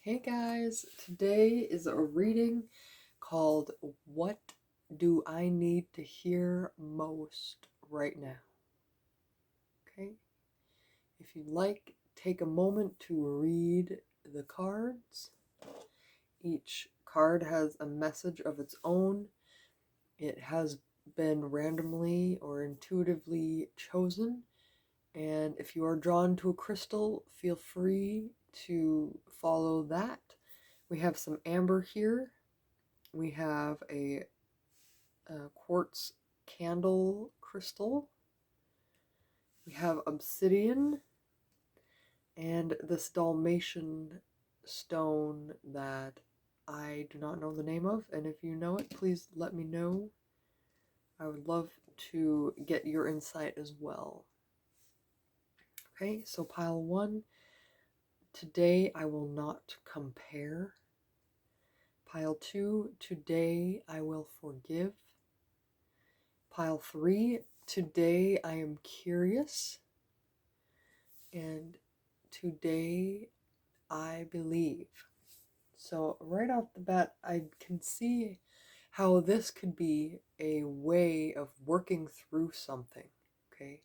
Hey guys, today is a reading called What Do I Need to Hear Most Right Now? Okay, if you'd like, take a moment to read the cards. Each card has a message of its own. It has been randomly or intuitively chosen, and if you are drawn to a crystal, feel free to follow that. We have some amber here. We have a quartz candle crystal. We have obsidian and this Dalmatian stone that I do not know the name of. And if you know it, please let me know. I would love to get your insight as well. Okay, so pile one. Today I will not compare. Pile two. Today I will forgive. Pile three. Today I am curious. And today I believe. So right off the bat, I can see how this could be a way of working through something. Okay,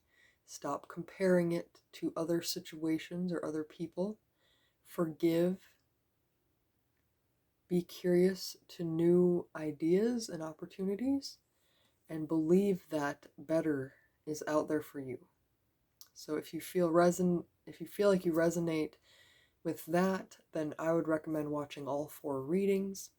stop comparing it to other situations or other people. Forgive. Be curious to new ideas and opportunities, and believe that better is out there for you. So if you feel like you resonate with that, then I would recommend watching all 4 readings.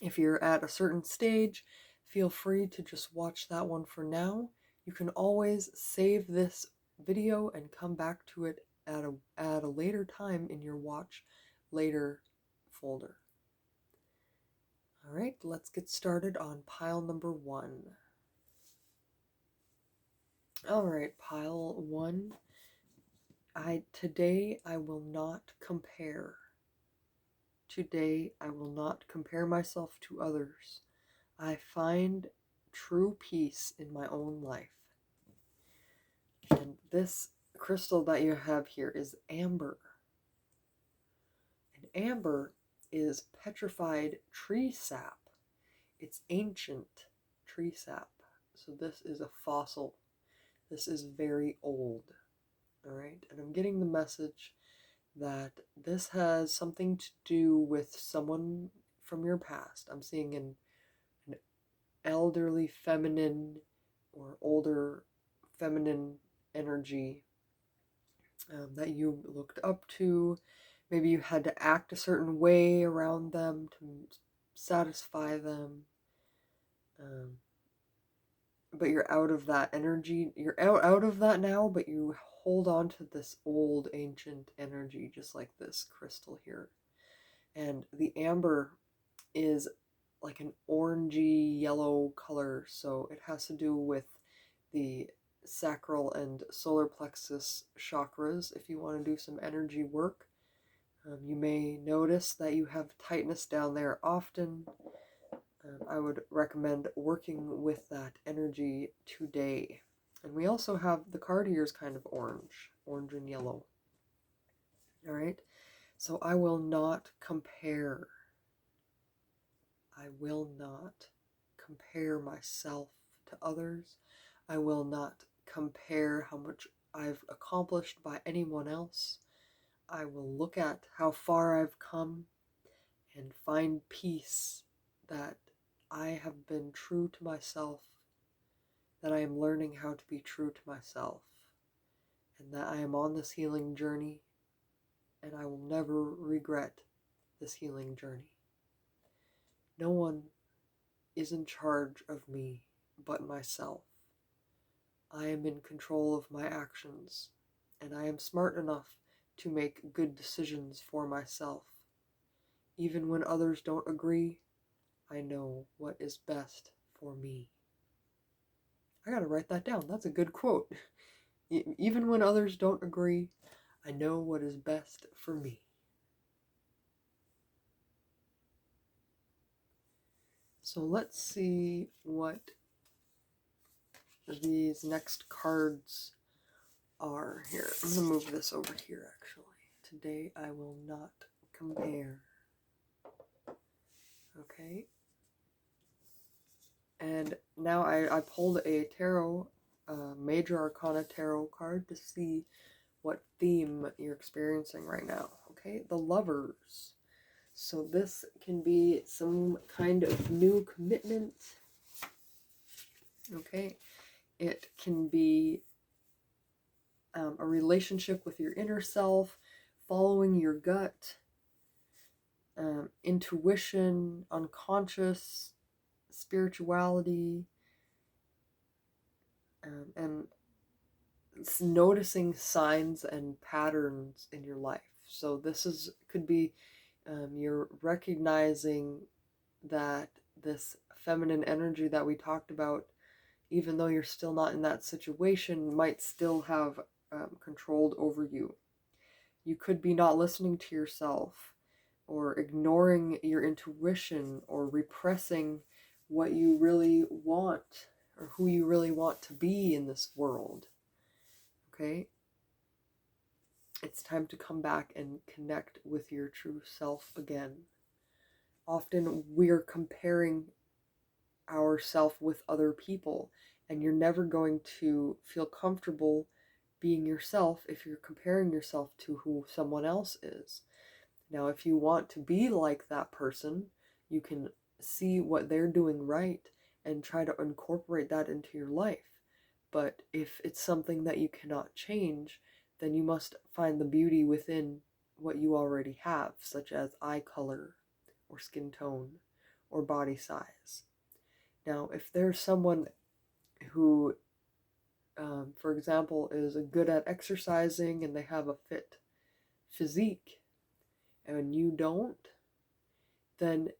If you're at a certain stage, feel free to just watch that one for now. You can always save this video and come back to it at a later time in your watch later folder. All right, let's get started on pile number 1. All right, pile 1. Today I will not compare. Today I will not compare myself to others. I find true peace in my own life. And this crystal that you have here is amber. And amber is petrified tree sap. It's ancient tree sap. So this is a fossil. This is very old. All right, and I'm getting the message that this has something to do with someone from your past. I'm seeing an elderly feminine or older feminine energy that you looked up to. Maybe you had to act a certain way around them to satisfy them. But you're out of that energy. You're out of that now, but you hold on to this old ancient energy, just like this crystal here. And the amber is like an orangey yellow color, so it has to do with the sacral and solar plexus chakras. If you want to do some energy work, you may notice that you have tightness down there often. I would recommend working with that energy today. And we also have the card here is kind of orange and yellow. All right, so I will not compare. I will not compare myself to others. I will not compare how much I've accomplished by anyone else. I will look at how far I've come and find peace that I have been true to myself, that I am learning how to be true to myself, and that I am on this healing journey, and I will never regret this healing journey. No one is in charge of me but myself. I am in control of my actions, and I am smart enough to make good decisions for myself. Even when others don't agree, I know what is best for me. I gotta write that down. That's a good quote. Even when others don't agree, I know what is best for me. So let's see what these next cards are here. I'm going to move this over here actually. Today I will not compare. Okay. And now I pulled a tarot, Major Arcana tarot card to see what theme you're experiencing right now. Okay, the Lovers. So this can be some kind of new commitment. Okay, it can be a relationship with your inner self, following your gut, intuition, unconscious, spirituality, and noticing signs and patterns in your life. So this could be you're recognizing that this feminine energy that we talked about, even though you're still not in that situation, might still have controlled over you. You could be not listening to yourself, or ignoring your intuition, or repressing what you really want, or who you really want to be in this world. Okay? It's time to come back and connect with your true self again. Often we're comparing ourself with other people, and you're never going to feel comfortable being yourself if you're comparing yourself to who someone else is. Now, if you want to be like that person, you can see what they're doing right and try to incorporate that into your life. But if it's something that you cannot change, then you must find the beauty within what you already have, such as eye color, or skin tone, or body size. Now, if there's someone who, for example, is good at exercising and they have a fit physique, and you don't, then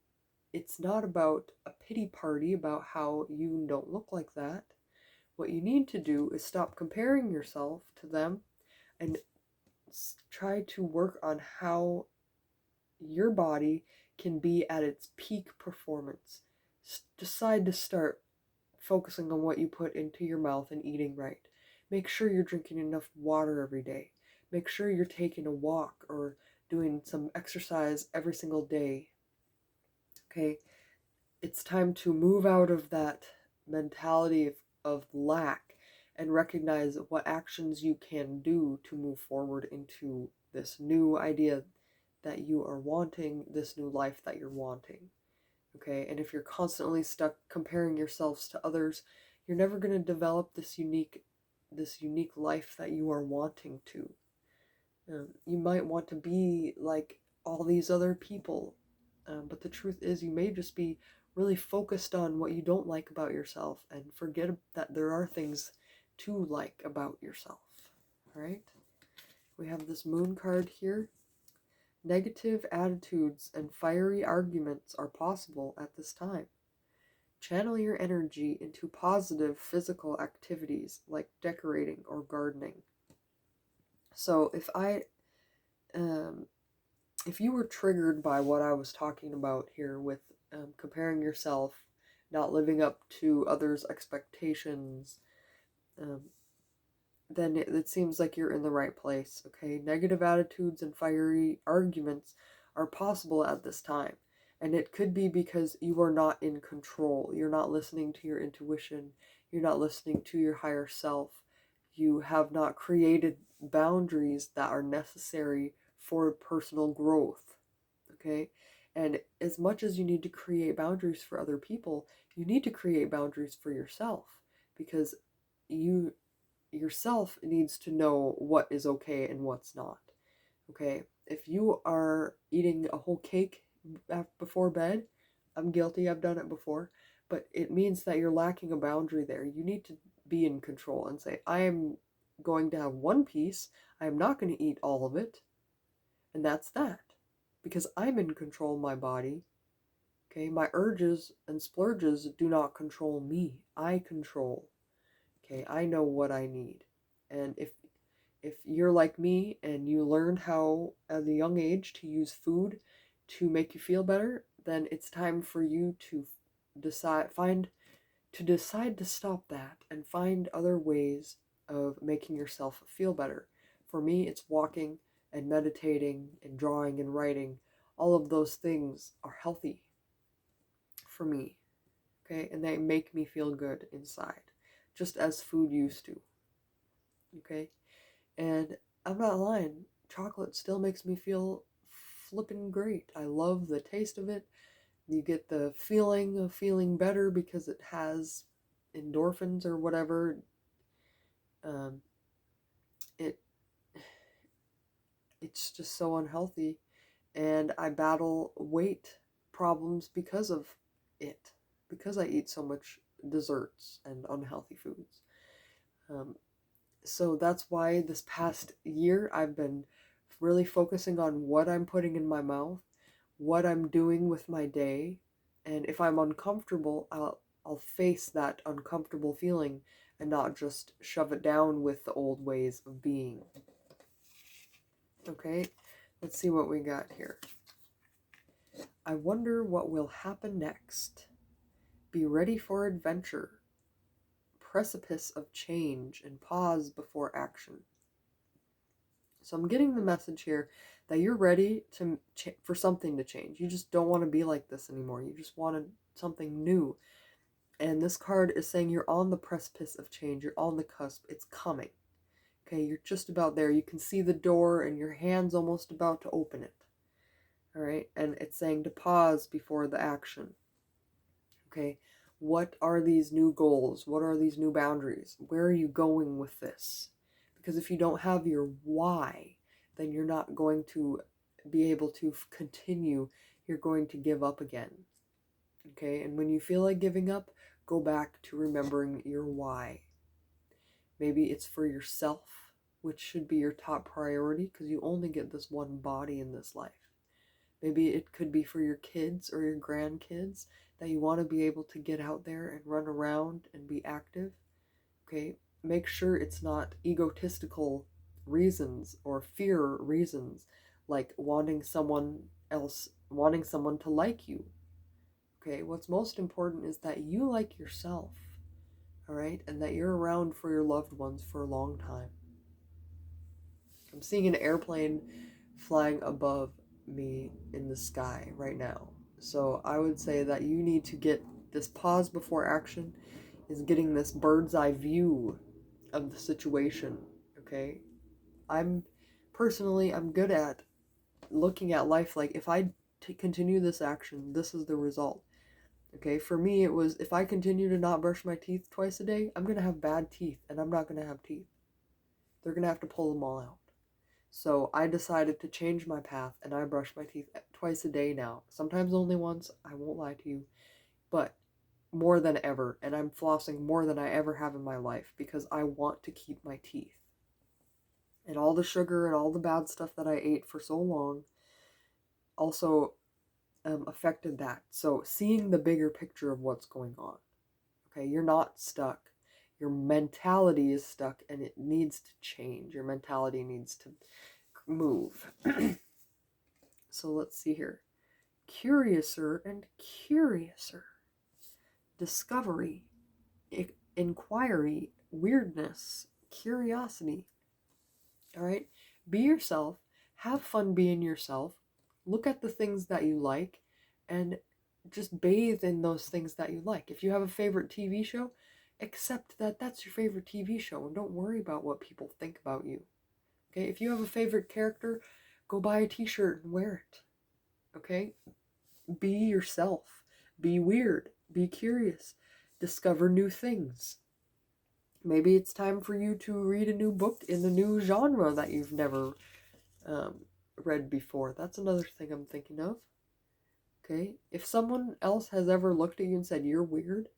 it's not about a pity party about how you don't look like that. What you need to do is stop comparing yourself to them and try to work on how your body can be at its peak performance. Decide to start focusing on what you put into your mouth and eating right. Make sure you're drinking enough water every day. Make sure you're taking a walk or doing some exercise every single day. Okay, it's time to move out of that mentality of lack and recognize what actions you can do to move forward into this new idea that you are wanting, this new life that you're wanting. Okay, and if you're constantly stuck comparing yourselves to others, you're never going to develop this unique life that you are wanting to. You might want to be like all these other people, but the truth is you may just be really focused on what you don't like about yourself and forget that there are things to like about yourself. All right? We have this moon card here. Negative attitudes and fiery arguments are possible at this time. Channel your energy into positive physical activities like decorating or gardening. So if you were triggered by what I was talking about here with comparing yourself, not living up to others' expectations, then it seems like you're in the right place, okay? Negative attitudes and fiery arguments are possible at this time. And it could be because you are not in control. You're not listening to your intuition. You're not listening to your higher self. You have not created boundaries that are necessary for personal growth, okay? And as much as you need to create boundaries for other people, you need to create boundaries for yourself, because yourself needs to know what is okay and what's not. Okay, if you are eating a whole cake before bed, I'm guilty, I've done it before, but it means that you're lacking a boundary there. You need to be in control and say, I am going to have one piece, I am not going to eat all of it, and that's that, because I'm in control of my body. Okay, my urges and splurges do not control me. I control. Okay, I know what I need. And if you're like me and you learned how at a young age to use food to make you feel better, then it's time for you to decide to stop that and find other ways of making yourself feel better. For me, it's walking and meditating and drawing and writing, all of those things are healthy for me, okay? And they make me feel good inside, just as food used to, okay? And I'm not lying, chocolate still makes me feel flippin' great. I love the taste of it. You get the feeling of feeling better because it has endorphins or whatever. Um, it it's just so unhealthy, and I battle weight problems because of it, because I eat so much desserts and unhealthy foods. Um, so that's why this past year I've been really focusing on what I'm putting in my mouth, what I'm doing with my day, and if I'm uncomfortable, I'll face that uncomfortable feeling and not just shove it down with the old ways of being. Okay, let's see what we got here. I wonder what will happen next. Be ready for adventure. Precipice of change and pause before action. So I'm getting the message here that you're ready for something to change. You just don't want to be like this anymore. You just wanted something new. And this card is saying you're on the precipice of change. You're on the cusp. It's coming. Okay, you're just about there. You can see the door and your hand's almost about to open it. All right, and it's saying to pause before the action. Okay, what are these new goals? What are these new boundaries? Where are you going with this? Because if you don't have your why, then you're not going to be able to continue. You're going to give up again. Okay, and when you feel like giving up, go back to remembering your why. Maybe it's for yourself, which should be your top priority because you only get this one body in this life. Maybe it could be for your kids or your grandkids that you want to be able to get out there and run around and be active. Okay, make sure it's not egotistical reasons or fear reasons like wanting someone to like you. Okay, what's most important is that you like yourself, all right, and that you're around for your loved ones for a long time. I'm seeing an airplane flying above me in the sky right now. So I would say that you need to get this pause before action is getting this bird's eye view of the situation, okay? I'm good at looking at life like if I continue this action, this is the result. Okay, for me it was if I continue to not brush my teeth twice a day, I'm going to have bad teeth and I'm not going to have teeth. They're going to have to pull them all out. So I decided to change my path and I brush my teeth twice a day now. Sometimes only once, I won't lie to you, but more than ever. And I'm flossing more than I ever have in my life because I want to keep my teeth. And all the sugar and all the bad stuff that I ate for so long also affected that. So seeing the bigger picture of what's going on. Okay, you're not stuck. Your mentality is stuck and it needs to change. Your mentality needs to move. So let's see here. Curiouser and curiouser. Discovery, inquiry, weirdness, curiosity. All right? Be yourself. Have fun being yourself. Look at the things that you like and just bathe in those things that you like. If you have a favorite TV show, accept that that's your favorite TV show and don't worry about what people think about you. Okay? If you have a favorite character, go buy a t-shirt and wear it. Okay? Be yourself. Be weird. Be curious. Discover new things. Maybe it's time for you to read a new book in the new genre that you've never read before. That's another thing I'm thinking of. Okay? If someone else has ever looked at you and said, you're weird,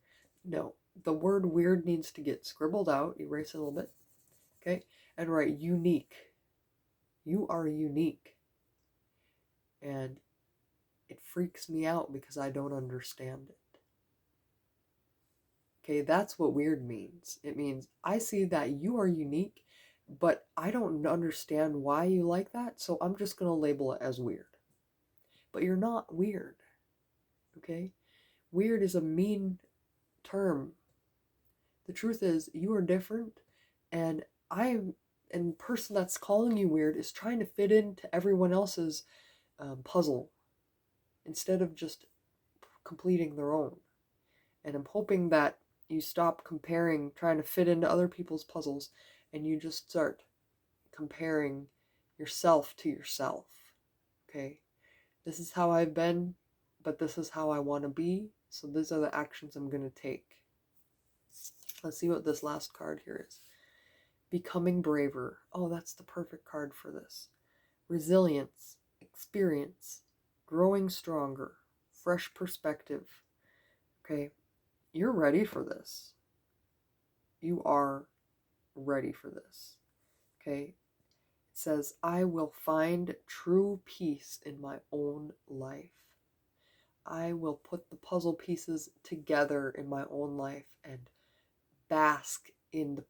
no. The word weird needs to get scribbled out, erase it a little bit, okay? And write unique. You are unique. And it freaks me out because I don't understand it. Okay, that's what weird means. It means I see that you are unique, but I don't understand why you like that, so I'm just going to label it as weird. But you're not weird. Okay? Weird is a mean term. The truth is, you are different, and the person that's calling you weird is trying to fit into everyone else's puzzle. instead of just completing their own. And I'm hoping that you stop comparing, trying to fit into other people's puzzles, and you just start comparing yourself to yourself. Okay? This is how I've been, but this is how I want to be, so these are the actions I'm going to take. Let's see what this last card here is. Becoming braver. Oh, that's the perfect card for this. Resilience, experience, growing stronger, fresh perspective. Okay, you're ready for this. You are ready for this. Okay, it says, I will find true peace in my own life. I will put the puzzle pieces together in my own life and bask in the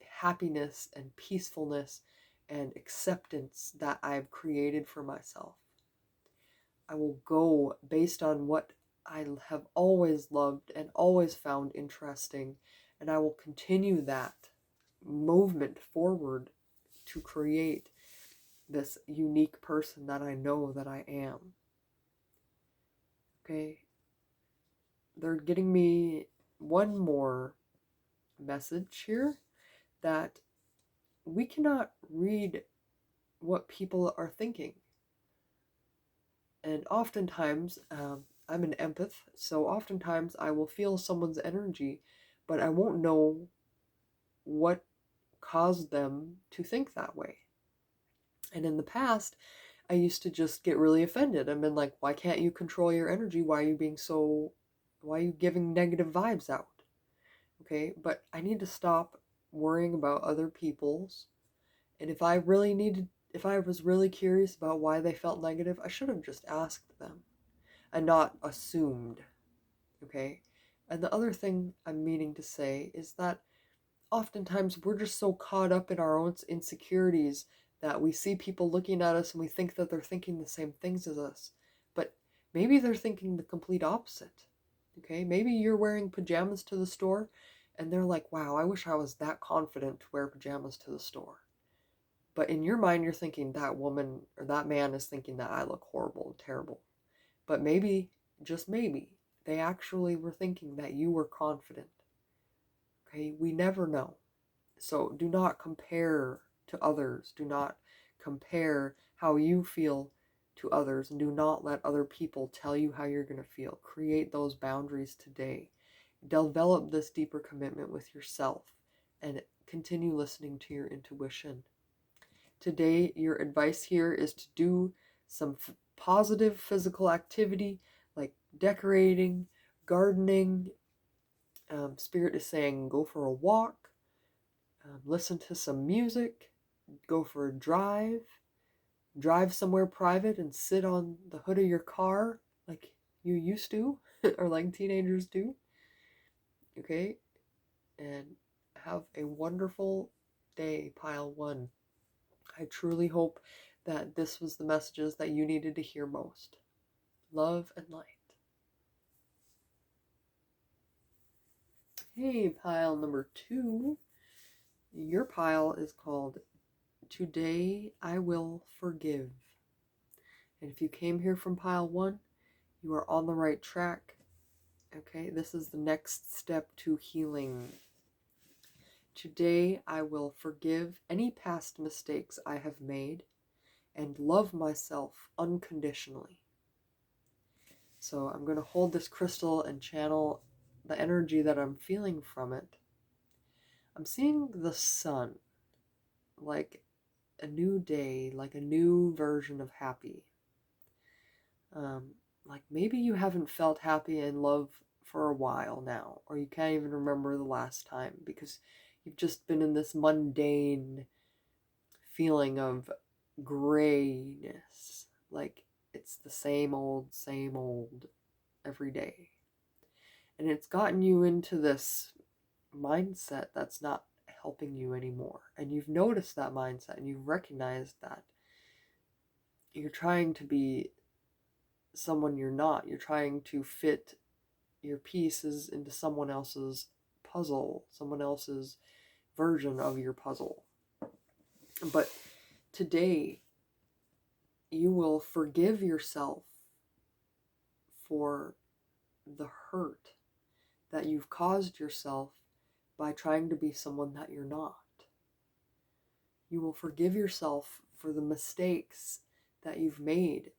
happiness and peacefulness and acceptance that I've created for myself. I will go based on what I have always loved and always found interesting, and I will continue that movement forward to create this unique person that I know that I am. Okay? They're getting me one more message here, that we cannot read what people are thinking. And oftentimes, I'm an empath, so oftentimes I will feel someone's energy, but I won't know what caused them to think that way. And in the past, I used to just get really offended. I've been like, why can't you control your energy? Why are you giving negative vibes out? Okay, but I need to stop worrying about other people's. And if I was really curious about why they felt negative, I should have just asked them and not assumed. Okay? And the other thing I'm meaning to say is that oftentimes we're just so caught up in our own insecurities that we see people looking at us and we think that they're thinking the same things as us. But maybe they're thinking the complete opposite. Okay? Maybe you're wearing pajamas to the store and they're like, wow, I wish I was that confident to wear pajamas to the store. But in your mind, you're thinking that woman or that man is thinking that I look horrible and terrible. But maybe, just maybe, they actually were thinking that you were confident. Okay, we never know. So do not compare to others. Do not compare how you feel to others, and do not let other people tell you how you're going to feel. Create those boundaries today. Develop this deeper commitment with yourself and continue listening to your intuition. Today, your advice here is to do some positive physical activity like decorating, gardening. Spirit is saying go for a walk, listen to some music, go for a drive somewhere private and sit on the hood of your car like you used to, or like teenagers do. Okay? And have a wonderful day, Pile 1. I truly hope that this was the messages that you needed to hear most. Love and light. Hey, pile number 2. Your pile is called Today I Will Forgive. And if you came here from pile 1, you are on the right track. Okay, this is the next step to healing. Today I will forgive any past mistakes I have made and love myself unconditionally. So I'm going to hold this crystal and channel the energy that I'm feeling from it. I'm seeing the sun, like a new day, like a new version of happy. Like maybe you haven't felt happy and love for a while now, or you can't even remember the last time because you've just been in this mundane feeling of grayness, like it's the same old every day. And it's gotten you into this mindset that's not helping you anymore. And you've noticed that mindset and you've recognized that you're trying to be someone you're not. You're trying to fit your pieces into someone else's puzzle, someone else's version of your puzzle. But today, you will forgive yourself for the hurt that you've caused yourself by trying to be someone that you're not. You will forgive yourself for the mistakes that you've made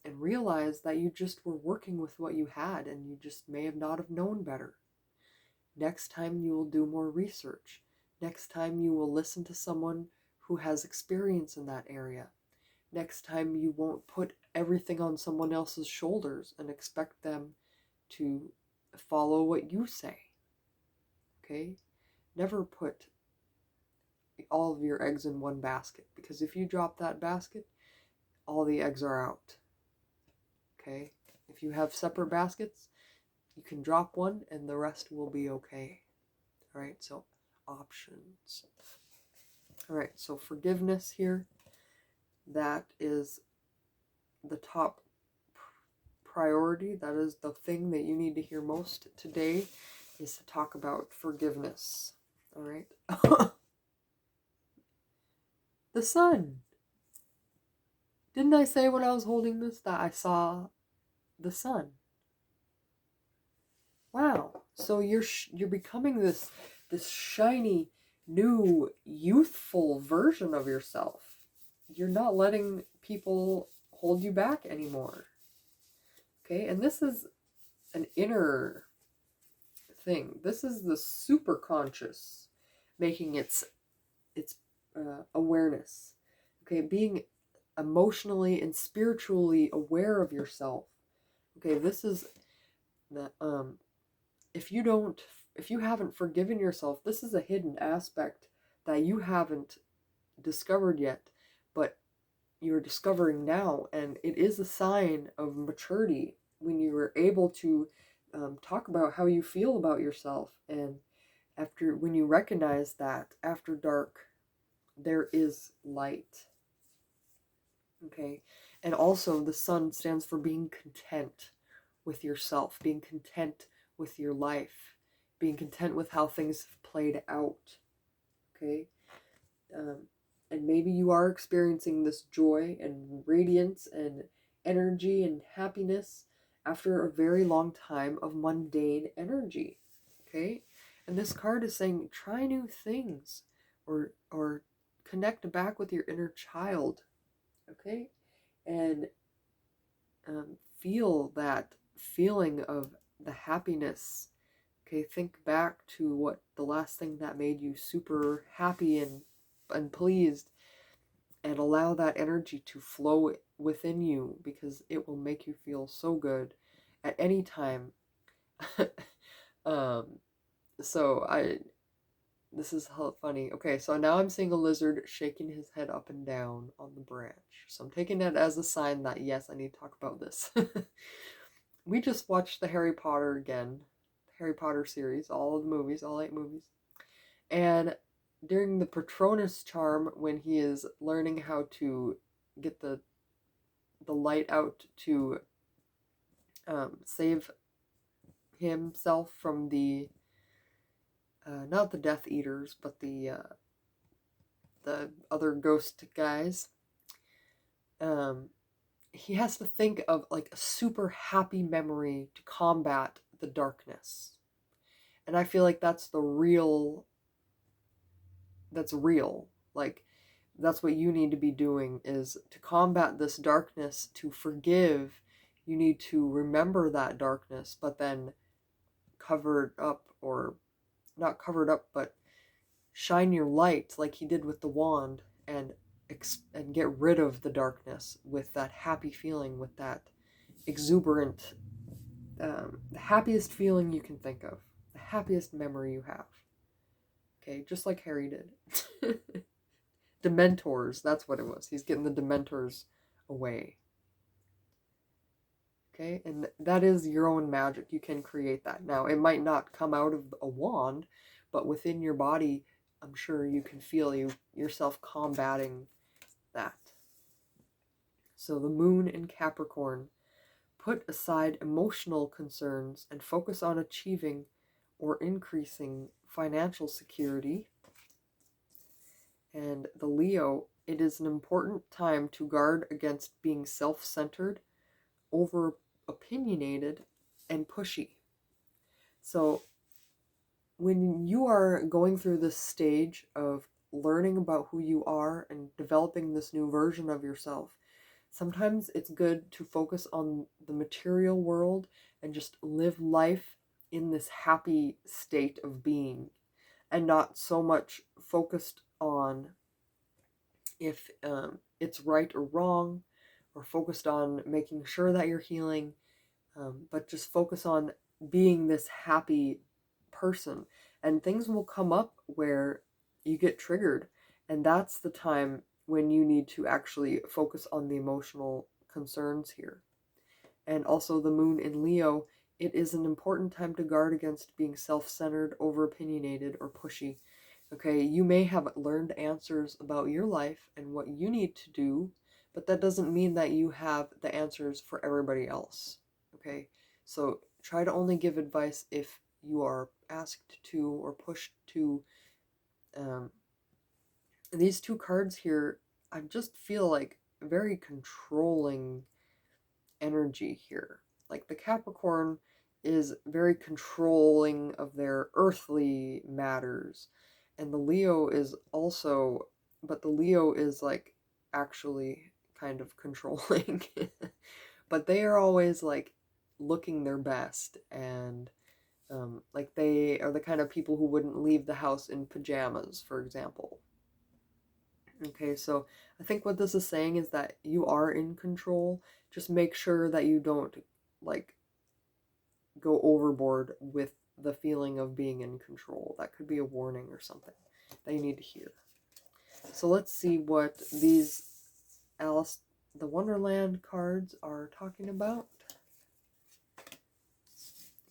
and realize that you just were working with what you had and you just may have not have known better. Next time you will do more research. Next time you will listen to someone who has experience in that area. Next time you won't put everything on someone else's shoulders and expect them to follow what you say. Okay? Never put all of your eggs in one basket, because if you drop that basket, all the eggs are out. Okay? If you have separate baskets, you can drop one and the rest will be okay. All right? So options. All right, so forgiveness here, that is the top priority. That is the thing that you need to hear most today, is to talk about forgiveness. All right. The sun. Didn't I say when I was holding this that I saw the sun? Wow. So you're becoming this shiny, new, youthful version of yourself. You're not letting people hold you back anymore. Okay? And this is an inner thing. This is the super conscious making its awareness. Okay? Being emotionally and spiritually aware of yourself. Okay? This is the if you haven't forgiven yourself, this is a hidden aspect that you haven't discovered yet, but you're discovering now, and it is a sign of maturity when you are able to talk about how you feel about yourself, and when you recognize that after dark there is light. Okay, and also the sun stands for being content with yourself, being content with your life, being content with how things have played out. Okay, and maybe you are experiencing this joy and radiance and energy and happiness after a very long time of mundane energy. Okay, and this card is saying try new things, or connect back with your inner child. Okay, and feel that feeling of the happiness. Okay, think back to what the last thing that made you super happy and pleased, and allow that energy to flow within you, because it will make you feel so good at any time. This is funny. Okay, so now I'm seeing a lizard shaking his head up and down on the branch. So I'm taking it as a sign that, yes, I need to talk about this. We just watched the Harry Potter again. Harry Potter series, all of the movies, all 8 movies. And during the Patronus charm, when he is learning how to get the light out to save himself from the not the Death Eaters, but the other ghost guys, he has to think of like a super happy memory to combat the darkness. And I feel like that's real. Like, that's what you need to be doing, is to combat this darkness, to forgive. You need to remember that darkness, but then cover it up, or not cover it up, but shine your light like he did with the wand, and get rid of the darkness with that happy feeling, with that exuberant, the happiest feeling you can think of, the happiest memory you have. Okay, just like Harry did. Dementors, that's what it was. He's getting the Dementors away. Okay, and that is your own magic. You can create that. Now, it might not come out of a wand, but within your body, I'm sure you can feel yourself combating that. So the moon in Capricorn. Put aside emotional concerns and focus on achieving or increasing financial security. And the Leo, it is an important time to guard against being self-centered, opinionated and pushy. So when you are going through this stage of learning about who you are and developing this new version of yourself, sometimes it's good to focus on the material world and just live life in this happy state of being, and not so much focused on if it's right or wrong, or focused on making sure that you're healing, but just focus on being this happy person. And things will come up where you get triggered, and that's the time when you need to actually focus on the emotional concerns here. And also the moon in Leo, it is an important time to guard against being self-centered, over-opinionated, or pushy. Okay, you may have learned answers about your life and what you need to do, but that doesn't mean that you have the answers for everybody else. Okay, so try to only give advice if you are asked to or pushed to. Um, these two cards here, I just feel like very controlling energy here. Like the Capricorn is very controlling of their earthly matters, and the Leo is also, but the Leo is like actually kind of controlling. But they are always like looking their best, and like they are the kind of people who wouldn't leave the house in pajamas, for example. Okay, so I think what this is saying is that you are in control. Just make sure that you don't like go overboard with the feeling of being in control. That could be a warning or something that you need to hear. So let's see what these Alice the Wonderland cards are talking about.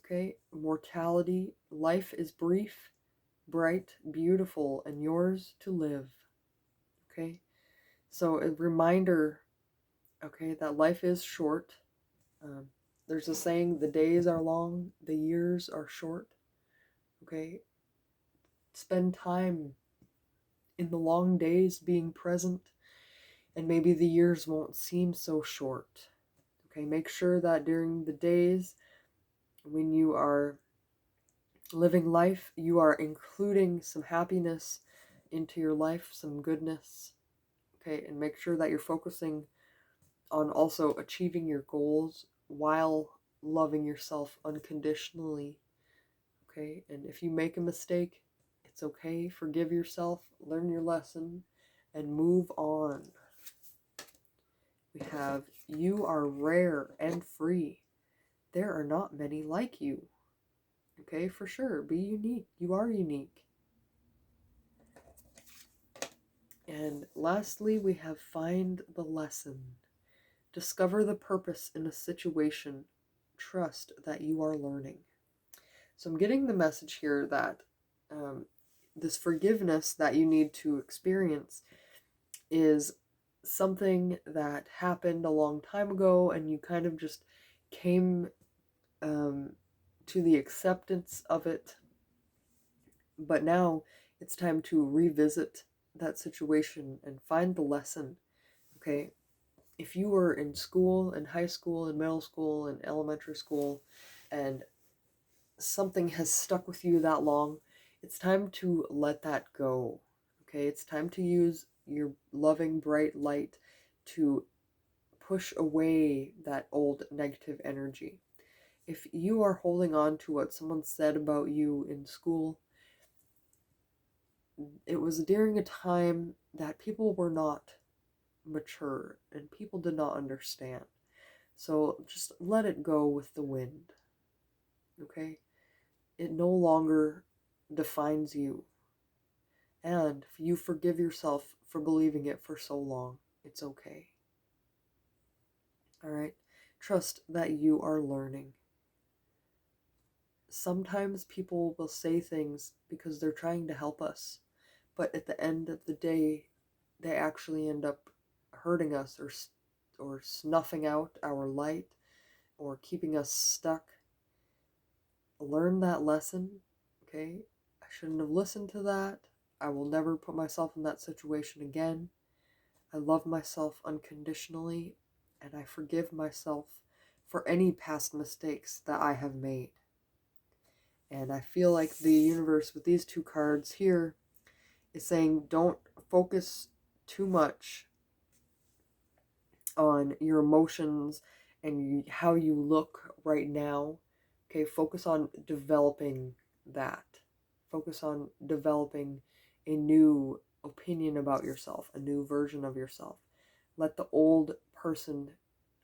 Okay, mortality. Life is brief, bright, beautiful, and yours to live. Okay, so a reminder, okay, that life is short. Um, there's a saying, the days are long, the years are short. Okay, spend time in the long days being present, and maybe the years won't seem so short. Okay, make sure that during the days when you are living life, you are including some happiness into your life, some goodness. Okay, and make sure that you're focusing on also achieving your goals while loving yourself unconditionally. Okay, and if you make a mistake, it's okay. Forgive yourself, learn your lesson, and move on. We have, you are rare and free. There are not many like you. Okay, for sure, be unique. You are unique. And lastly, we have find the lesson. Discover the purpose in a situation. Trust that you are learning. So I'm getting the message here that this forgiveness that you need to experience is something that happened a long time ago, and you kind of just came to the acceptance of it. But now it's time to revisit that situation and find the lesson. Okay, if you were in school, in high school, in middle school, in elementary school, and something has stuck with you that long, it's time to let that go. Okay, it's time to use your loving bright light to push away that old negative energy. If you are holding on to what someone said about you in school, it was during a time that people were not mature and people did not understand. So just let it go with the wind. Okay? It no longer defines you. And if you forgive yourself for believing it for so long, it's okay. Alright? Trust that you are learning. Sometimes people will say things because they're trying to help us, but at the end of the day, they actually end up hurting us, or snuffing out our light, or keeping us stuck. Learn that lesson, okay? I shouldn't have listened to that. I will never put myself in that situation again. I love myself unconditionally, and I forgive myself for any past mistakes that I have made. And I feel like the universe with these two cards here is saying don't focus too much on your emotions and how you look right now. Okay, focus on developing that. Focus on developing a new opinion about yourself, a new version of yourself. Let the old person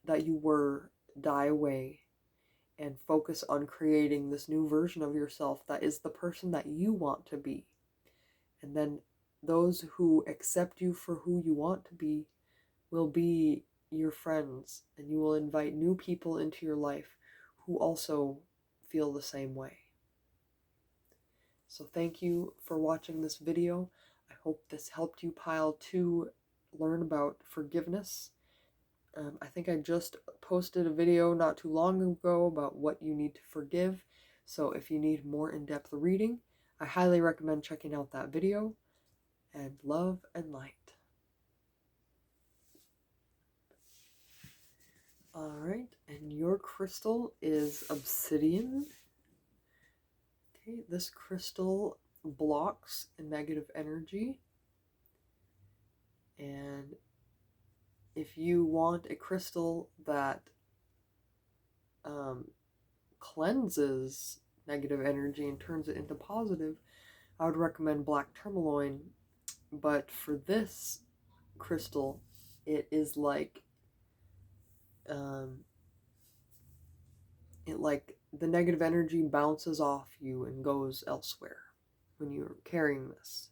that you were die away and focus on creating this new version of yourself that is the person that you want to be. And then those who accept you for who you want to be will be your friends, and you will invite new people into your life who also feel the same way. So thank you for watching this video. I hope this helped you, Pile 2, learn about forgiveness. I think I just posted a video not too long ago about what you need to forgive. So if you need more in-depth reading, I highly recommend checking out that video. And love and light. Alright, and your crystal is obsidian. Okay, this crystal blocks negative energy. And if you want a crystal that cleanses negative energy and turns it into positive, I would recommend black tourmaline. But for this crystal, it is like the negative energy bounces off you and goes elsewhere when you're carrying this.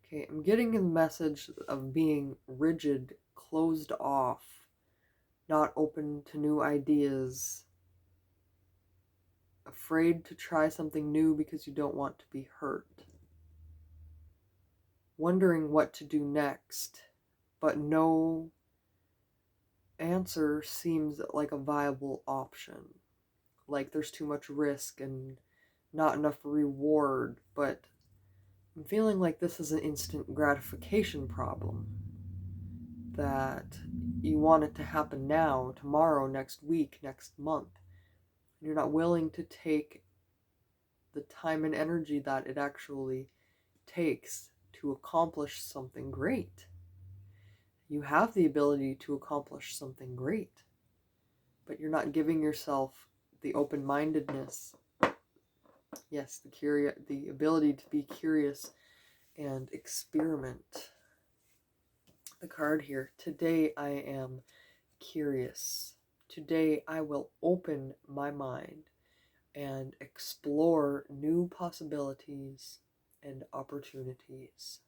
Okay, I'm getting a message of being rigid, closed off, not open to new ideas, afraid to try something new because you don't want to be hurt, wondering what to do next, but no answer seems like a viable option. Like there's too much risk and not enough reward, but I'm feeling like this is an instant gratification problem. That you want it to happen now, tomorrow, next week, next month. You're not willing to take the time and energy that it actually takes to accomplish something great. You have the ability to accomplish something great, but you're not giving yourself the open-mindedness, yes, the ability to be curious and experiment. The card here, today I am curious. Today I will open my mind and explore new possibilities and opportunities.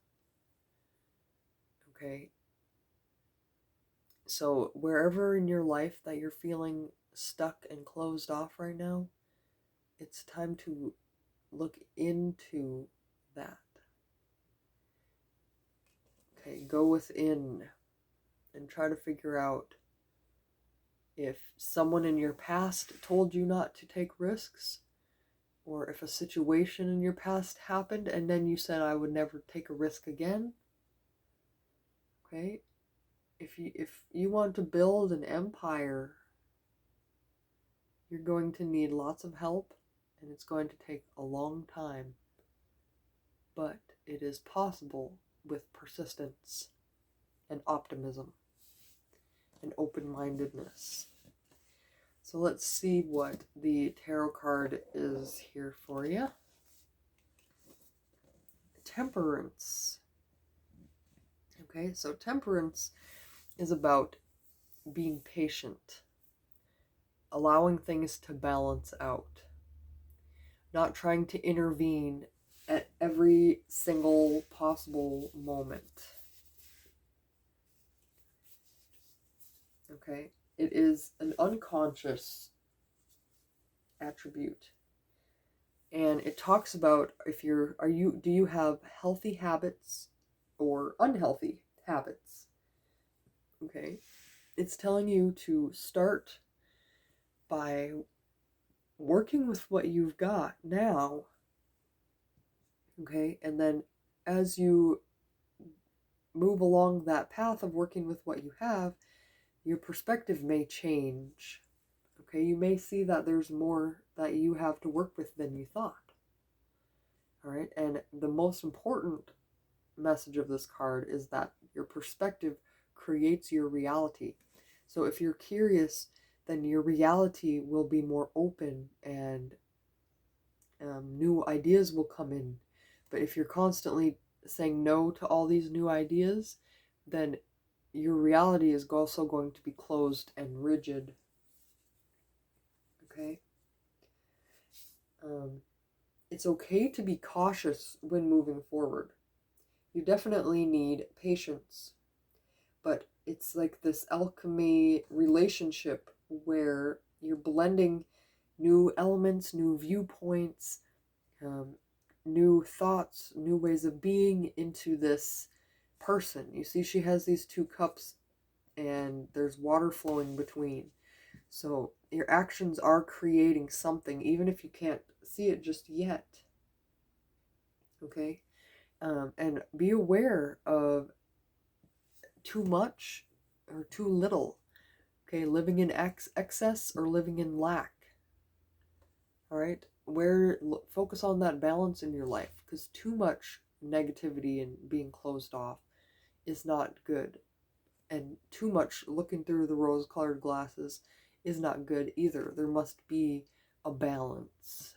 Okay? So wherever in your life that you're feeling stuck and closed off right now, it's time to look into that. Okay, go within and try to figure out if someone in your past told you not to take risks, or if a situation in your past happened and then you said, I would never take a risk again. Okay? If you want to build an empire, you're going to need lots of help, and it's going to take a long time. But it is possible with persistence and optimism and open-mindedness. So let's see what the tarot card is here for you. Temperance. Okay, so temperance is about being patient, allowing things to balance out, not trying to intervene at every single possible moment. Okay, it is an unconscious attribute, and it talks about if do you have healthy habits or unhealthy habits. Okay, it's telling you to start by working with what you've got now. Okay, and then as you move along that path of working with what you have, your perspective may change. Okay, you may see that there's more that you have to work with than you thought. All right, and the most important message of this card is that your perspective creates your reality. So if you're curious, then your reality will be more open, and new ideas will come in. But if you're constantly saying no to all these new ideas, then your reality is also going to be closed and rigid. Okay? It's okay to be cautious when moving forward. You definitely need patience, but it's like this alchemy relationship where you're blending new elements, new viewpoints, um, new thoughts, new ways of being into this person. You see, she has these two cups and there's water flowing between. So your actions are creating something, even if you can't see it just yet. Okay? And be aware of too much or too little. Okay? Living in excess or living in lack. All right? Focus on that balance in your life, because too much negativity and being closed off is not good. And too much looking through the rose-colored glasses is not good either. There must be a balance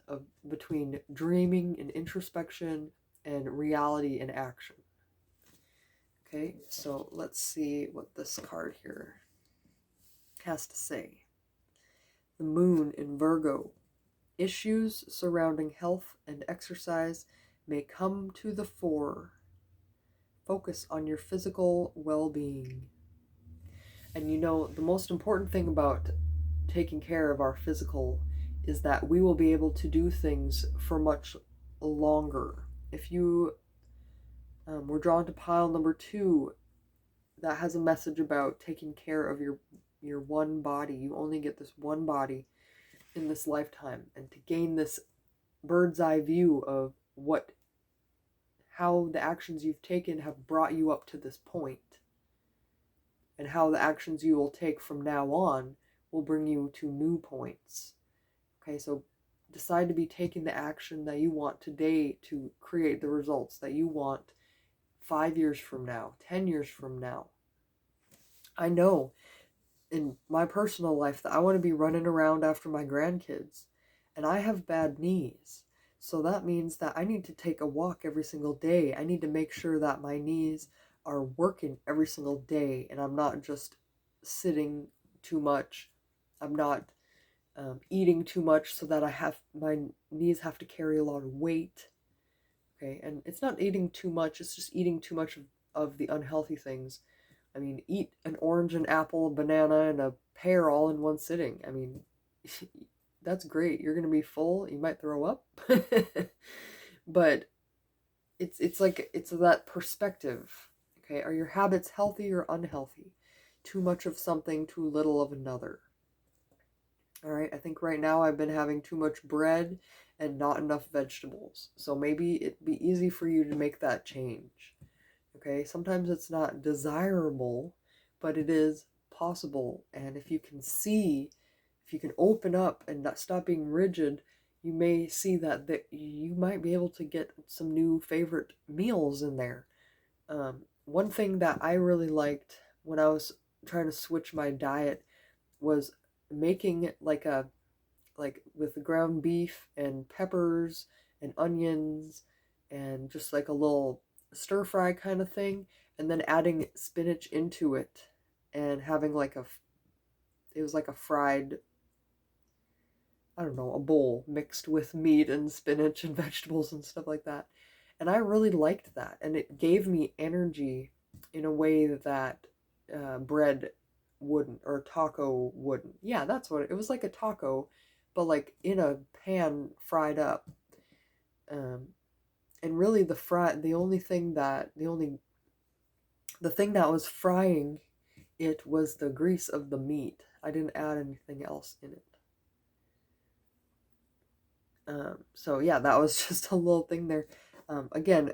between dreaming and introspection and reality and action. Okay, so let's see what this card here has to say. The moon in Virgo. Issues surrounding health and exercise may come to the fore. Focus on your physical well-being. And you know, the most important thing about taking care of our physical is that we will be able to do things for much longer. If you were drawn to pile number 2, that has a message about taking care of your one body. You only get this one body in this lifetime, and to gain this bird's eye view of how the actions you've taken have brought you up to this point, and how the actions you will take from now on will bring you to new points. Okay, so decide to be taking the action that you want today to create the results that you want 5 years from now, 10 years from now. I know in my personal life that I want to be running around after my grandkids, and I have bad knees. So that means that I need to take a walk every single day. I need to make sure that my knees are working every single day, and I'm not just sitting too much. I'm not eating too much so that my knees have to carry a lot of weight. Okay, and it's not eating too much, it's just eating too much of the unhealthy things. I mean, eat an orange, an apple, a banana, and a pear all in one sitting. I mean, that's great. You're going to be full. You might throw up. But it's like, it's that perspective. Okay, are your habits healthy or unhealthy? Too much of something, too little of another. All right, I think right now I've been having too much bread and not enough vegetables. So maybe it'd be easy for you to make that change. Okay, sometimes it's not desirable, but it is possible. And if you can open up and not stop being rigid, you may see that you might be able to get some new favorite meals in there. One thing that I really liked when I was trying to switch my diet was making like with ground beef and peppers and onions and just like a little stir fry kind of thing, and then adding spinach into it and having it was like a fried, I don't know, a bowl mixed with meat and spinach and vegetables and stuff like that. And I really liked that, and it gave me energy in a way that bread wouldn't, or taco wouldn't. Yeah, that's what it was, like a taco, but like in a pan fried up. And really the thing that was frying it was the grease of the meat. I didn't add anything else in it. So yeah, that was just a little thing there. Again,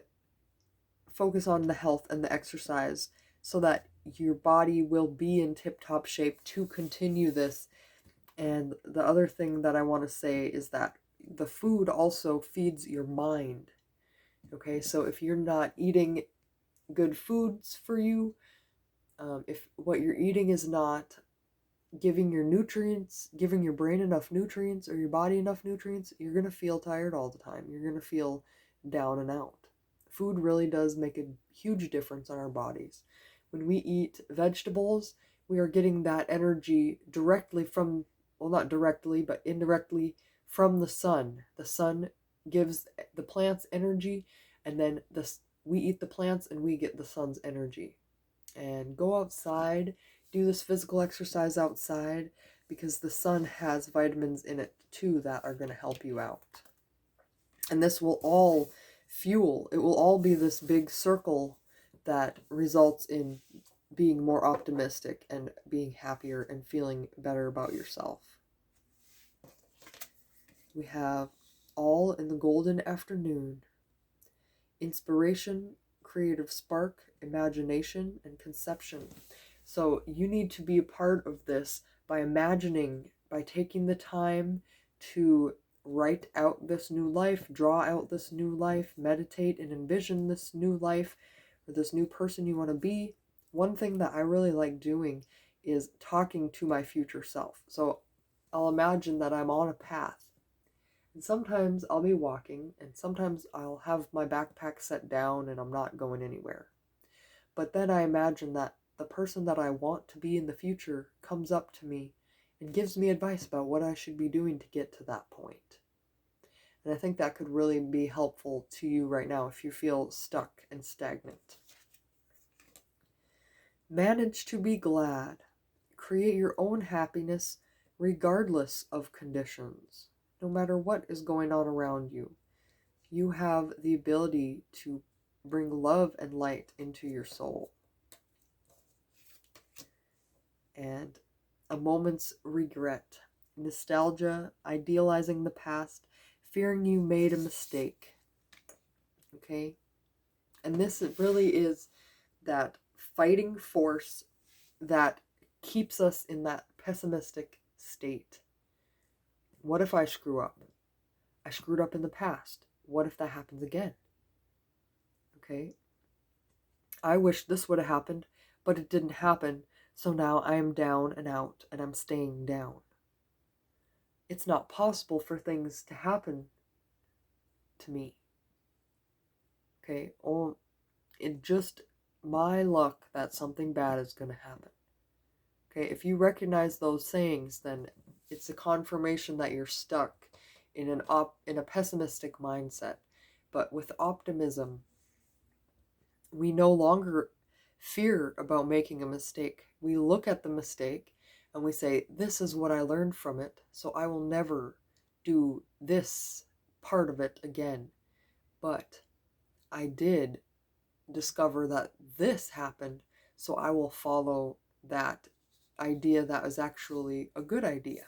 focus on the health and the exercise so that your body will be in tip-top shape to continue this And the other thing that I want to say is that the food also feeds your mind. Okay, so if you're not eating good foods for you, if what you're eating is not giving your brain enough nutrients or your body enough nutrients, you're going to feel tired all the time. You're going to feel down and out. Food really does make a huge difference on our bodies. When we eat vegetables, we are getting that energy directly from, well, not directly, but indirectly from the sun. The sun gives the plants energy, and then we eat the plants and we get the sun's energy. And go outside, do this physical exercise outside, because the sun has vitamins in it too that are going to help you out. And this will all it will all be this big circle that results in being more optimistic and being happier and feeling better about yourself. We have all in the golden afternoon. Inspiration, creative spark, imagination, and conception. So you need to be a part of this by imagining, by taking the time to write out this new life, draw out this new life, meditate and envision this new life or this new person you want to be. One thing that I really like doing is talking to my future self. So I'll imagine that I'm on a path. And sometimes I'll be walking, and sometimes I'll have my backpack set down and I'm not going anywhere. But then I imagine that the person that I want to be in the future comes up to me and gives me advice about what I should be doing to get to that point. And I think that could really be helpful to you right now if you feel stuck and stagnant. Manage to be glad. Create your own happiness regardless of conditions. No matter what is going on around you, you have the ability to bring love and light into your soul. And a moment's regret, nostalgia, idealizing the past, fearing you made a mistake. Okay? And this really is that fighting force that keeps us in that pessimistic state. What if I screw up? I screwed up in the past. What if that happens again? Okay? I wish this would have happened, but it didn't happen, so now I am down and out, and I'm staying down. It's not possible for things to happen to me. Okay? Oh, it just my luck that something bad is going to happen. Okay? If you recognize those sayings, then it's a confirmation that you're stuck in a pessimistic mindset. But with optimism, we no longer fear about making a mistake. We look at the mistake and we say, this is what I learned from it, so I will never do this part of it again. But I did discover that this happened, so I will follow that idea that was actually a good idea.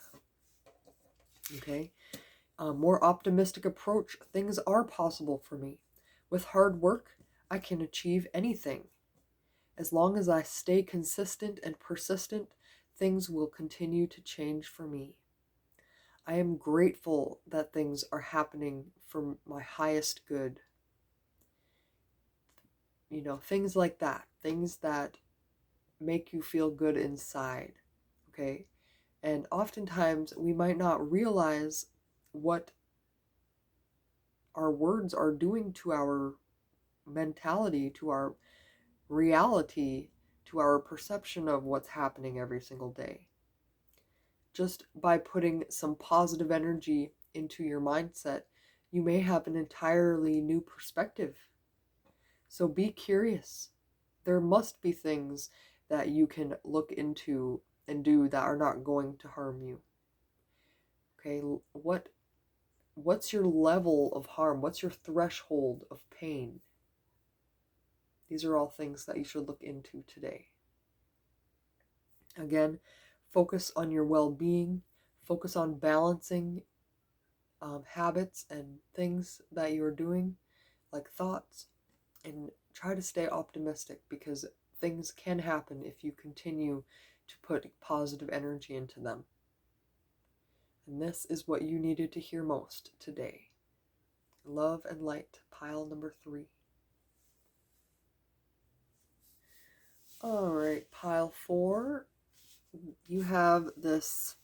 Okay? A more optimistic approach. Things are possible for me. With hard work, I can achieve anything. As long as I stay consistent and persistent, things will continue to change for me. I am grateful that things are happening for my highest good. You know, things like that. Things that make you feel good inside. Okay? And oftentimes we might not realize what our words are doing to our mentality, to our reality, to our perception of what's happening every single day. Just by putting some positive energy into your mindset, you may have an entirely new perspective. So be curious. There must be things that you can look into and do that are not going to harm you. Okay, what's your level of harm? What's your threshold of pain? These are all things that you should look into today. Again, focus on your well-being. Focus on balancing habits and things that you're doing, like thoughts, and try to stay optimistic, because things can happen if you continue to put positive energy into them. And this is what you needed to hear most today. Love and light, pile number 3. All right, pile 4. You have this,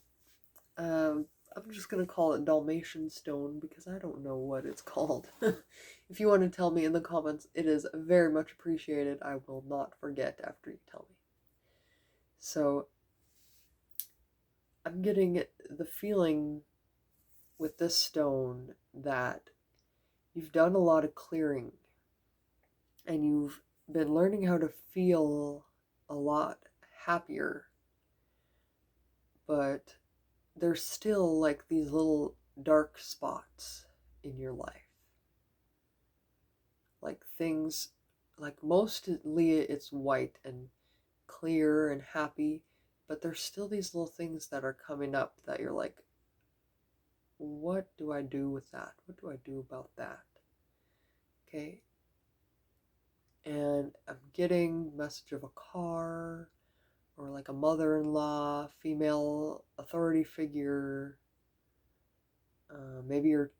I'm just going to call it Dalmatian stone because I don't know what it's called. If you want to tell me in the comments, it is very much appreciated. I will not forget after you tell me. So I'm getting the feeling with this stone that you've done a lot of clearing and you've been learning how to feel a lot happier, but there's still like these little dark spots in your life. Like things, like mostly it's white and clear and happy, but there's still these little things that are coming up that you're like, what do I do with that? What do I do about that? Okay. And I'm getting message of a car or like a mother-in-law, female authority figure. Maybe you're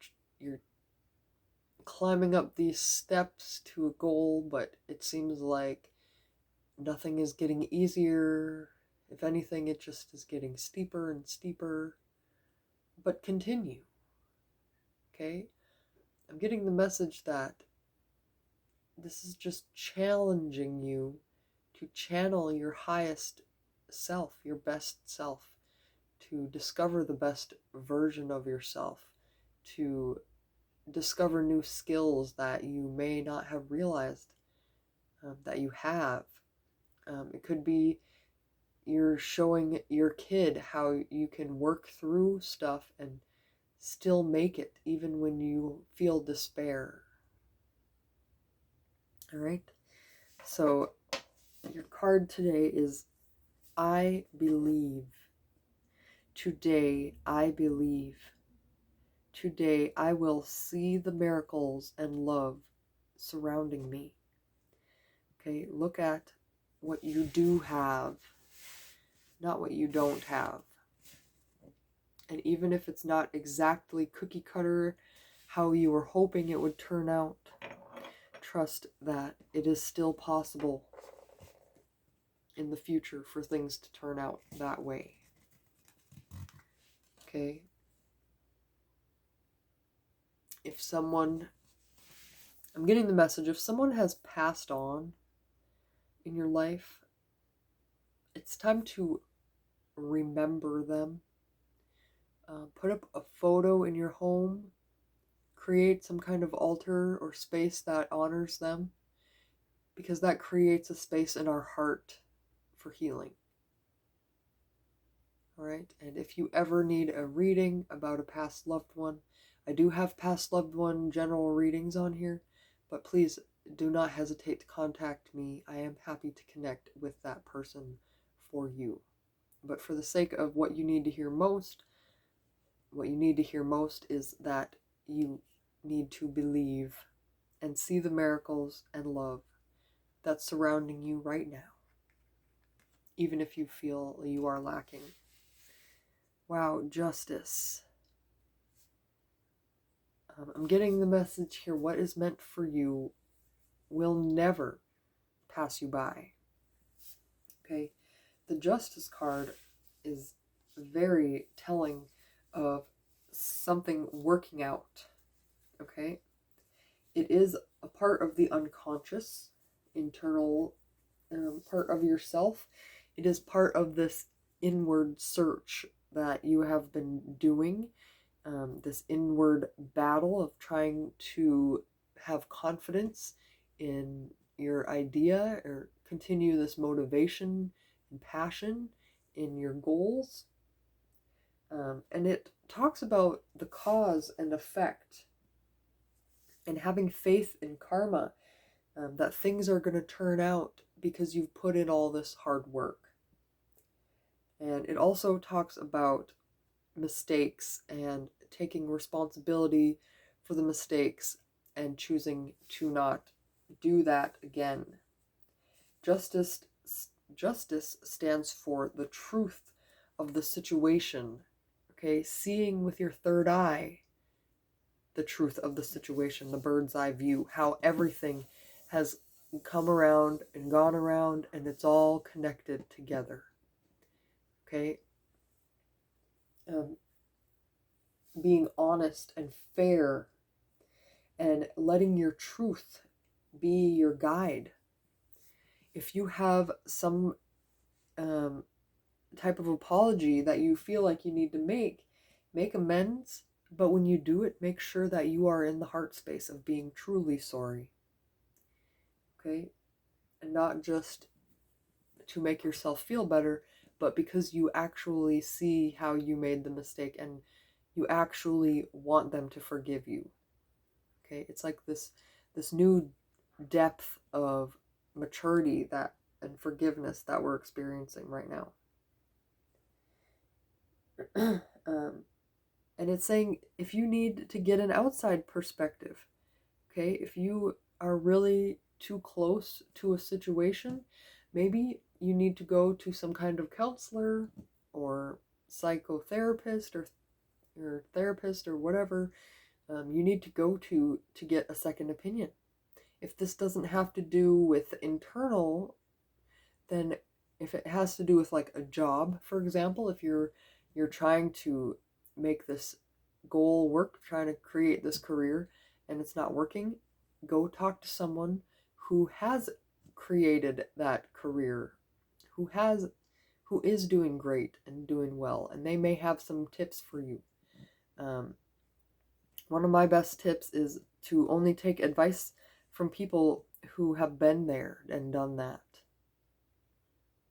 climbing up these steps to a goal, but it seems like nothing is getting easier. If anything, it just is getting steeper and steeper. But continue. Okay? I'm getting the message that this is just challenging you to channel your highest self, your best self, to discover the best version of yourself, to discover new skills that you may not have realized that you have. It could be you're showing your kid how you can work through stuff and still make it even when you feel despair. All right? So your card today is I believe. Today I believe. Today I will see the miracles and love surrounding me. Okay, look at what you do have, not what you don't have. And even if it's not exactly cookie cutter how you were hoping it would turn out, trust that it is still possible in the future for things to turn out that way. Okay? If someone, I'm getting the message, if someone has passed on in your life, it's time to remember them. Put up a photo in your home. Create some kind of altar or space that honors them, because that creates a space in our heart for healing. All right, and if you ever need a reading about a past loved one, I do have past loved one general readings on here, but please do not hesitate to contact me. I am happy to connect with that person for you. But for the sake of what you need to hear most, is that you need to believe and see the miracles and love that's surrounding you right now, even if you feel you are lacking. Wow, justice. I'm getting the message here. What is meant for you will never pass you by. Okay? The Justice card is very telling of something working out. Okay? It is a part of the unconscious, internal part of yourself. It is part of this inward search that you have been doing, this inward battle of trying to have confidence in your idea or continue this motivation and passion in your goals. And it talks about the cause and effect and having faith in karma, that things are going to turn out because you've put in all this hard work. And it also talks about mistakes and taking responsibility for the mistakes and choosing to not do that again. Justice stands for the truth of the situation. Okay, seeing with your third eye the truth of the situation, the bird's eye view, how everything has come around and gone around and it's all connected together. Okay? Being honest and fair and letting your truth be your guide. If you have some type of apology that you feel like you need to make amends, but when you do it, make sure that you are in the heart space of being truly sorry. Okay? And not just to make yourself feel better, but because you actually see how you made the mistake and you actually want them to forgive you. Okay? It's like this new depth of maturity that and forgiveness that we're experiencing right now. And it's saying if you need to get an outside perspective, okay, if you are really too close to a situation, maybe you need to go to some kind of counselor or psychotherapist or therapist or whatever you need to go to get a second opinion. If this doesn't have to do with internal, then if it has to do with like a job, for example, if you're trying to make this goal work, trying to create this career and it's not working, go talk to someone who has created that career, who is doing great and doing well, and they may have some tips for you. One of my best tips is to only take advice from people who have been there and done that.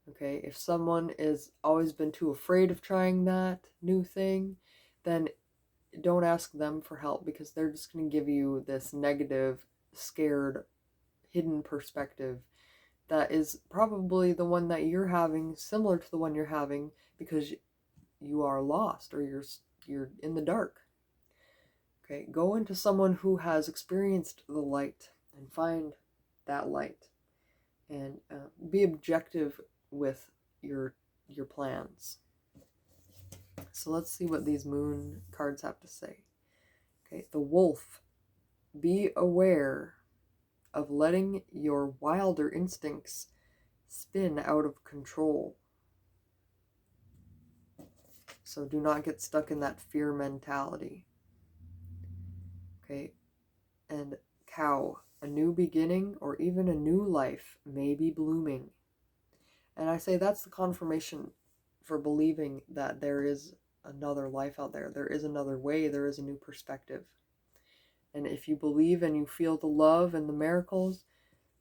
Okay, if someone is always been too afraid of trying that new thing, then don't ask them for help, because they're just going to give you this negative, scared, hidden perspective that is probably the one that you're having, similar to the one you're having, because you are lost or you're in the dark. Okay, go into someone who has experienced the light and find that light, and be objective with your plans. So let's see what these moon cards have to say. Okay, the wolf. Be aware of letting your wilder instincts spin out of control. So do not get stuck in that fear mentality. Okay, and cow. A new beginning or even a new life may be blooming. And I say that's the confirmation for believing that there is another life out there. There is another way. There is a new perspective. And if you believe and you feel the love and the miracles,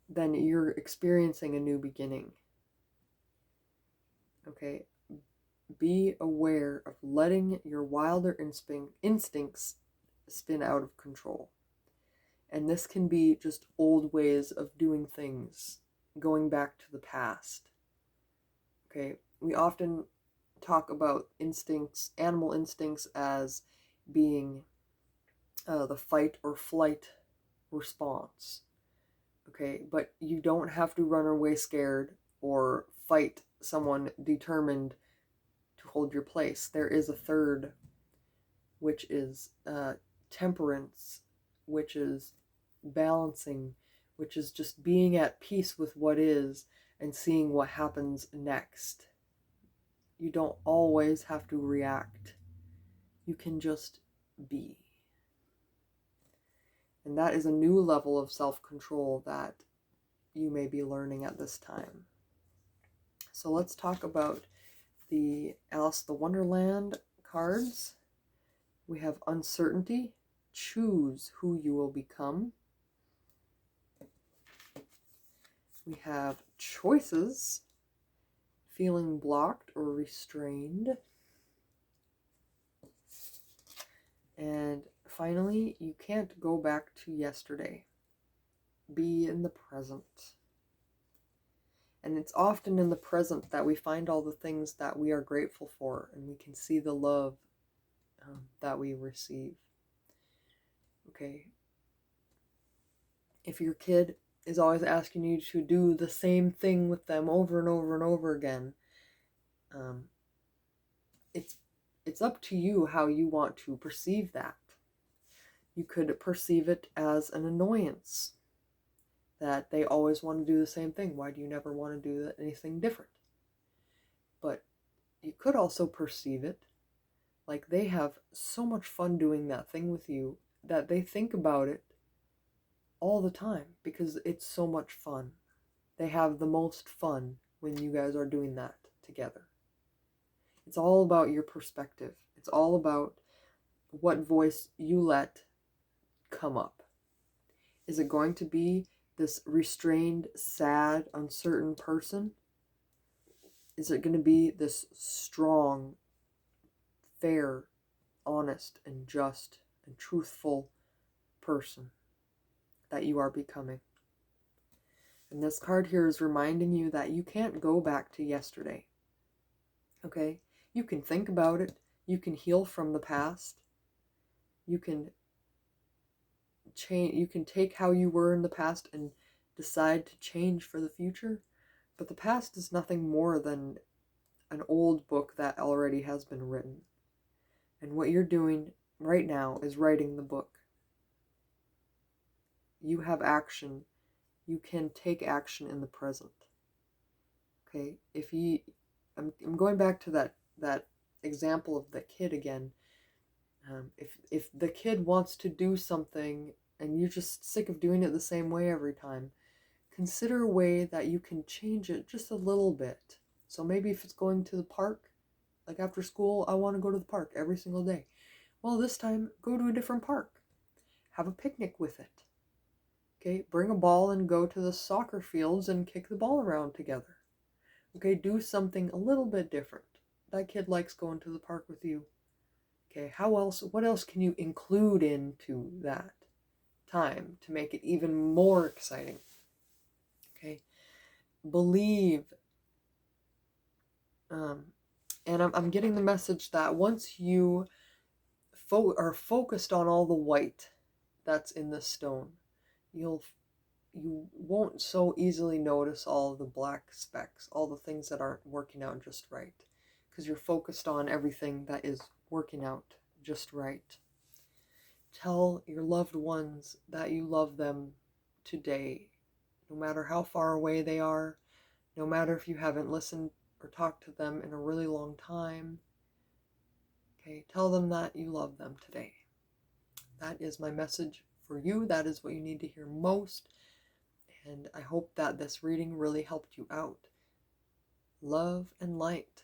then you're experiencing a new beginning. Okay? Be aware of letting your wilder instincts spin out of control. And this can be just old ways of doing things, going back to the past. Okay? We often talk about instincts, animal instincts, as being the fight or flight response. Okay, but you don't have to run away scared or fight someone determined to hold your place. There is a third, which is temperance, which is balancing, which is just being at peace with what is and seeing what happens next. You don't always have to react. You can just be. And that is a new level of self-control that you may be learning at this time. So let's talk about the Alice the Wonderland cards. We have uncertainty. Choose who you will become. We have choices. Feeling blocked or restrained. And finally, you can't go back to yesterday. Be in the present. And it's often in the present that we find all the things that we are grateful for, and we can see the love that we receive. Okay. If your kid is always asking you to do the same thing with them over and over and over again, it's it's up to you how you want to perceive that. You could perceive it as an annoyance, that they always want to do the same thing. Why do you never want to do anything different? But you could also perceive it like they have so much fun doing that thing with you that they think about it all the time because it's so much fun. They have the most fun when you guys are doing that together. It's all about your perspective. It's all about what voice you let come up. Is it going to be this restrained, sad, uncertain person? Is it going to be this strong, fair, honest, and just, and truthful person that you are becoming? And this card here is reminding you that you can't go back to yesterday. Okay? You can think about it. You can heal from the past. You can change. You can take how you were in the past and decide to change for the future. But the past is nothing more than an old book that already has been written. And what you're doing right now is writing the book. You have action. You can take action in the present. Okay? I'm going back to that example of the kid again. If the kid wants to do something and you're just sick of doing it the same way every time, consider a way that you can change it just a little bit. So maybe if it's going to the park, like after school, I want to go to the park every single day. Well, this time, go to a different park. Have a picnic with it. Okay, bring a ball and go to the soccer fields and kick the ball around together. Okay, do something a little bit different. That kid likes going to the park with you. Okay, what else can you include into that time to make it even more exciting? Okay, believe. And I'm getting the message that once you are focused on all the white that's in the stone, you won't so easily notice all the black specks, all the things that aren't working out just right, because you're focused on everything that is working out just right. Tell your loved ones that you love them today, no matter how far away they are, no matter if you haven't listened or talked to them in a really long time. Okay, tell them that you love them today. That is my message for you. That is what you need to hear most. And I hope that this reading really helped you out. Love and light.